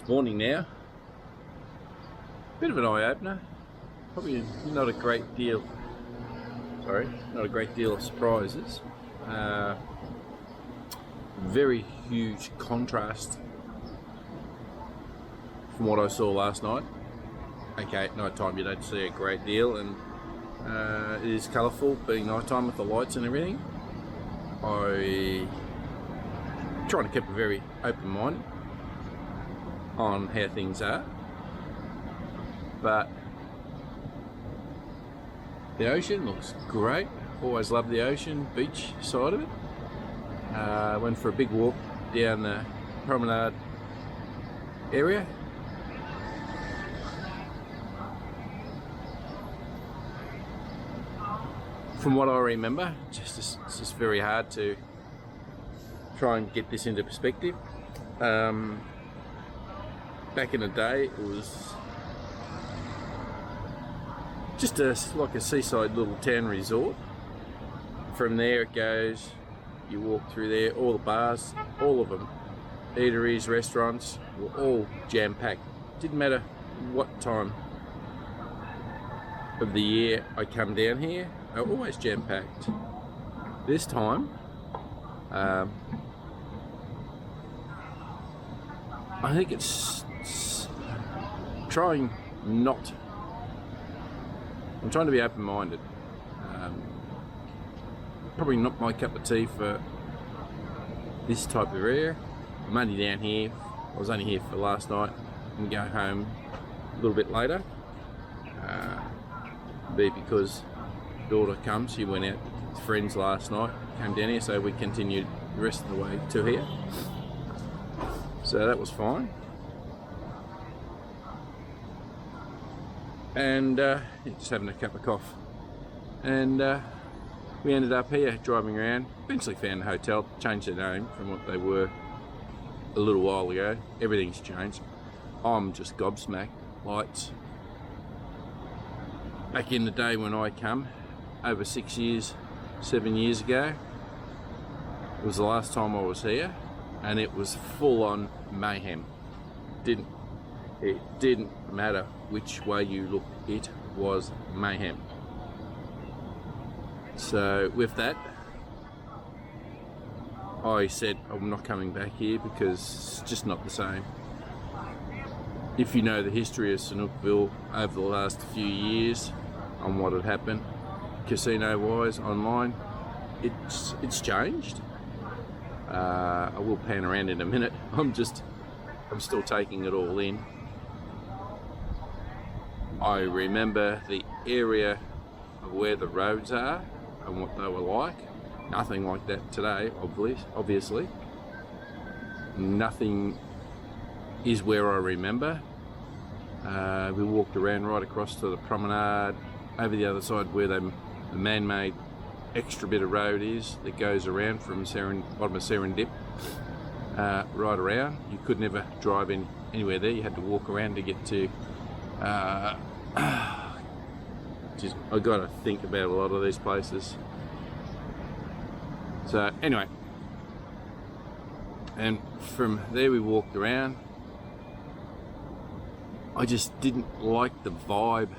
Morning now. Bit of an eye-opener. Probably not a great deal. Not a great deal of surprises. Very huge contrast from what I saw last night. Okay, at night time you don't see a great deal, and it is colourful being night time with the lights and everything. I trying to keep a very open mind on how things are, but the ocean looks great. Always love the ocean, beach side of it. Went for a big walk down the promenade area. From what I remember, it's just very hard to try and get this into perspective. Back in the day, it was just like a seaside little town resort. From there it goes, you walk through there, all the bars, all of them, eateries, restaurants, were all jam-packed. Didn't matter what time of the year I come down here, they're always jam-packed. This time, I think it's trying not. I'm trying to be open-minded. Probably not my cup of tea for this type of area. I'm only down here. I was only here for last night. I'm going home a little bit later. Be because daughter comes. She went out with friends last night. Came down here, so we continued the rest of the way to here. So that was fine. And just having a cup of coffee, and we ended up here driving around. Eventually found a hotel, changed their name from what they were a little while ago. Everything's changed. I'm just gobsmacked. Lights. Back in the day when I come, over 6 years, 7 years ago, it was the last time I was here, and it was full on mayhem. It didn't matter which way you looked, it was mayhem. So with that, I said I'm not coming back here because it's just not the same. If you know the history of Sihanoukville over the last few years on what had happened, casino-wise, online, it's changed. I will pan around in a minute. I'm still taking it all in. I remember the area of where the roads are and what they were like. Nothing like that today, obviously. Nothing is where I remember. We walked around right across to the promenade, over the other side where the man-made extra bit of road is that goes around from bottom of Serendip, right around. You could never drive anywhere there. You had to walk around to get to. I got to think about a lot of these places. So anyway, and from there we walked around. I just didn't like the vibe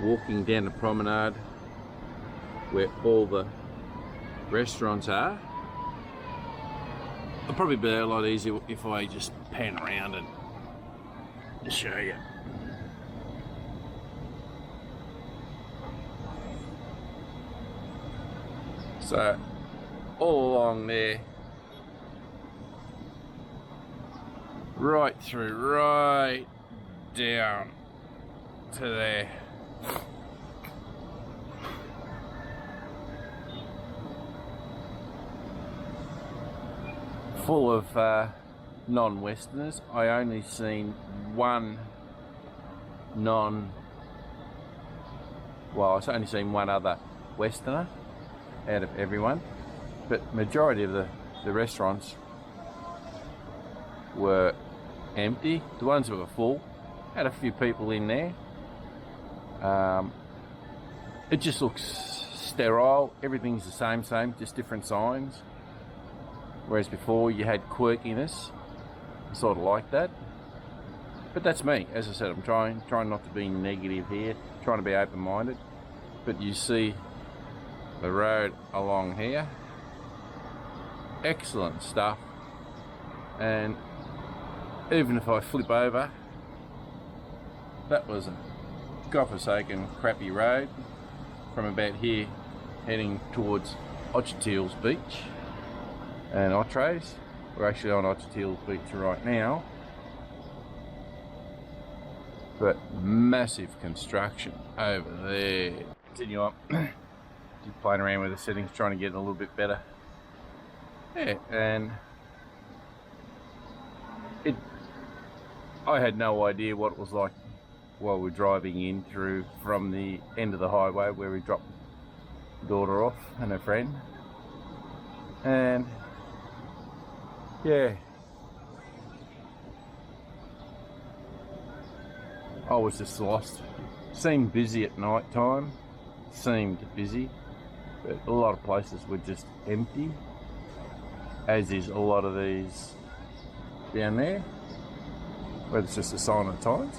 walking down the promenade where all the restaurants are. It'll probably be a lot easier if I just pan around and show you. So all along there, right through, right down to there. Full of non-Westerners. I only seen one I've only seen one other Westerner out of everyone, but majority of the restaurants were empty. The ones that were full had a few people in there. It just looks sterile. Everything's the same, just different signs. Whereas before you had quirkiness, sort of like that. But that's me. As I said, I'm trying not to be negative here, trying to be open-minded. But you see the road along here, excellent stuff. And even if I flip over, that was a godforsaken crappy road from about here heading towards Ochotil's Beach and Otros. We're actually on Ochotil's Beach right now, but massive construction over there. Continue on. Just playing around with the settings, trying to get it a little bit better. Yeah, and I had no idea what it was like while we're driving in through from the end of the highway where we dropped the daughter off and her friend. And yeah, I was just lost. Seemed busy at night time, seemed busy, but a lot of places were just empty, as is a lot of these down there, where it's just a sign of the times.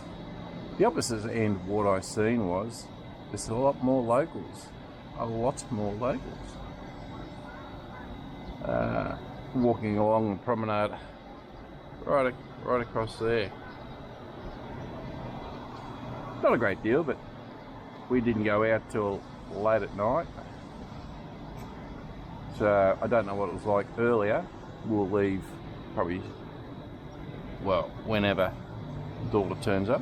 The opposite end of what I seen was there's a lot more locals, walking along the promenade right across there. Not a great deal, but we didn't go out till late at night, so I don't know what it was like earlier. We'll leave probably, well, whenever daughter turns up.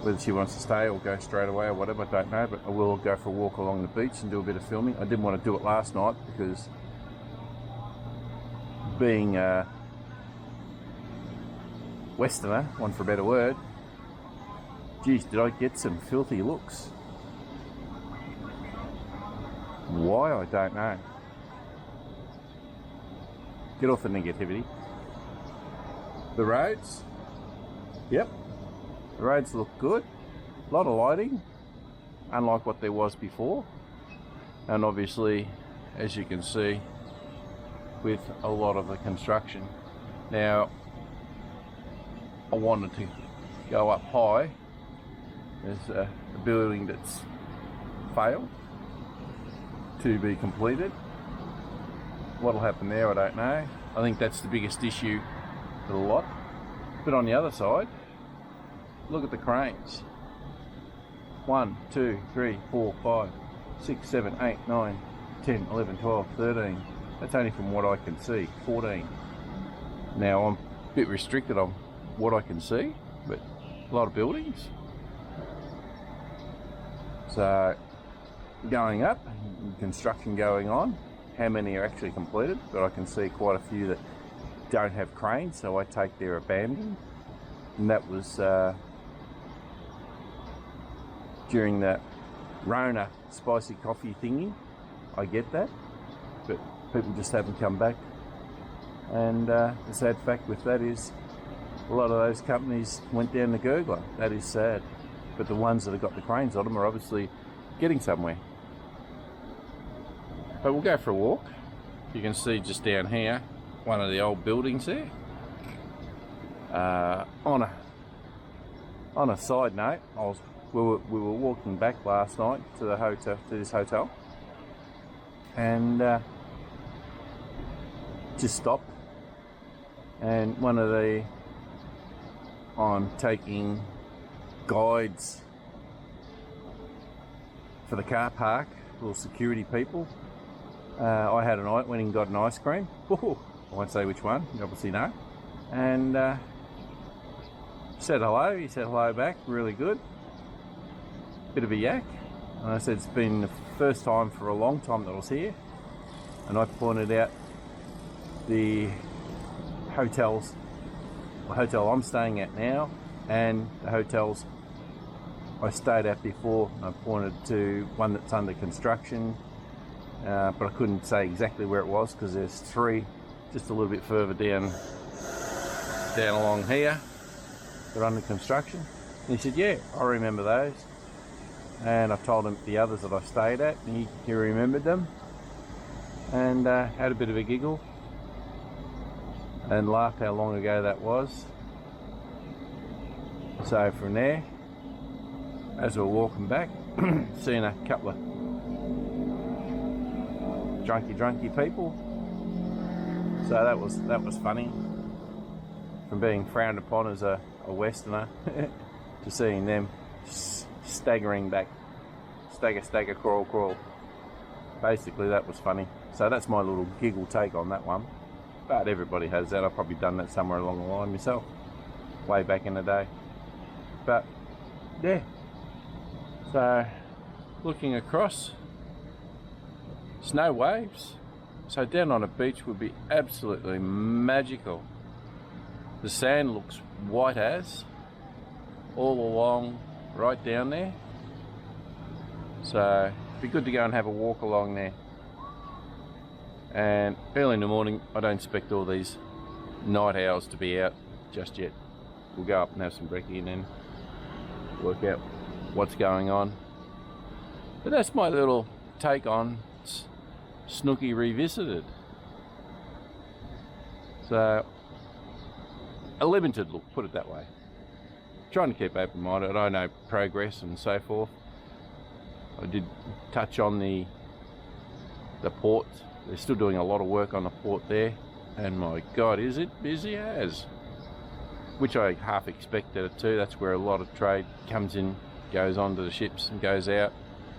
Whether she wants to stay or go straight away or whatever, I don't know, but I will go for a walk along the beach and do a bit of filming. I didn't want to do it last night because being a Westerner, one for a better word, geez, did I get some filthy looks. Why, I don't know. Get off the negativity. The roads, yep, the roads look good. A lot of lighting, unlike what there was before. And obviously, as you can see, with a lot of the construction. Now, I wanted to go up high. There's a building that's failed to be completed. What'll happen there, I don't know. I think that's the biggest issue for the lot. But on the other side, look at the cranes. 1, 2, 3, 4, 5, 6, 7, 8, 9, 10, 11, 12, 13. That's only from what I can see. 14. Now I'm a bit restricted on what I can see, but a lot of buildings. So going up, construction going on. How many are actually completed? But I can see quite a few that don't have cranes, so I take they're abandoned. And that was during the Rona spicy coffee thingy. I get that, but people just haven't come back. And the sad fact with that is a lot of those companies went down the gurgler. That is sad. But the ones that have got the cranes on them are obviously getting somewhere. But we'll go for a walk. You can see just down here, one of the old buildings there. On a side note, we were walking back last night to the hotel, to this hotel, and just stopped. And I'm taking guides for the car park, little security people. I had went and got an ice cream. Ooh, I won't say which one, you obviously know. And said hello, he said hello back, really good. Bit of a yak. And I said it's been the first time for a long time that I was here. And I pointed out the hotels, the hotel I'm staying at now, and the hotels I stayed at before. I pointed to one that's under construction, but I couldn't say exactly where it was because there's three just a little bit further down along here. They're under construction. And he said, yeah, I remember those. And I told him the others that I stayed at, and he remembered them, and had a bit of a giggle. and laugh how long ago that was. So from there, as we're walking back, seeing a couple of drunky people. So that was funny. From being frowned upon as a Westerner to seeing them staggering back, stagger, crawl. Basically, that was funny. So that's my little giggle take on that one. But everybody has that. I've probably done that somewhere along the line myself, way back in the day. But yeah. So looking across, snow waves. So down on a beach would be absolutely magical. The sand looks white as, all along, right down there. So it'd be good to go and have a walk along there. And early in the morning, I don't expect all these night owls to be out just yet. We'll go up and have some brekkie and then work out what's going on. But that's my little take on Sihanoukville Revisited. So a limited look, put it that way. Trying to keep open-minded. I know progress and so forth. I did touch on the port. They're still doing a lot of work on the port there, and my God, is it busy as? Which I half expected it to. That's where a lot of trade comes in, goes onto the ships and goes out.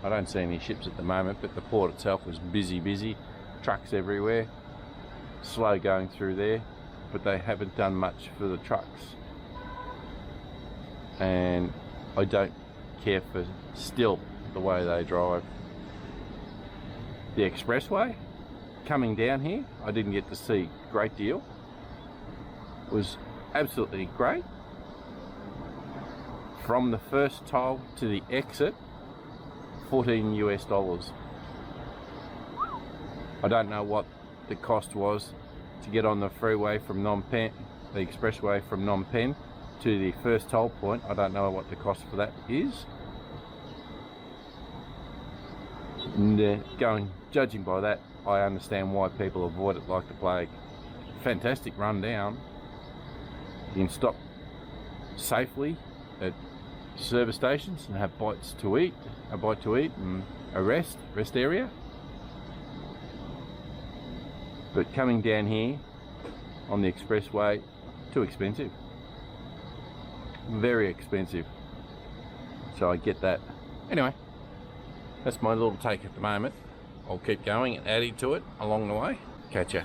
I don't see any ships at the moment, but the port itself was busy. Trucks everywhere. Slow going through there, but they haven't done much for the trucks. And I don't care for still the way they drive. The expressway coming down here, I didn't get to see a great deal. It was absolutely great. From the first toll to the exit, $14 US. I don't know what the cost was to get on the freeway from Phnom Penh, the expressway from Phnom Penh to the first toll point. I don't know what the cost for that is. And judging by that, I understand why people avoid it like the plague. Fantastic run down. You can stop safely at service stations and have a bite to eat and a rest area. But coming down here on the expressway, too expensive. Very expensive. So I get that. Anyway, that's my little take at the moment. I'll keep going and adding to it along the way. Catch ya.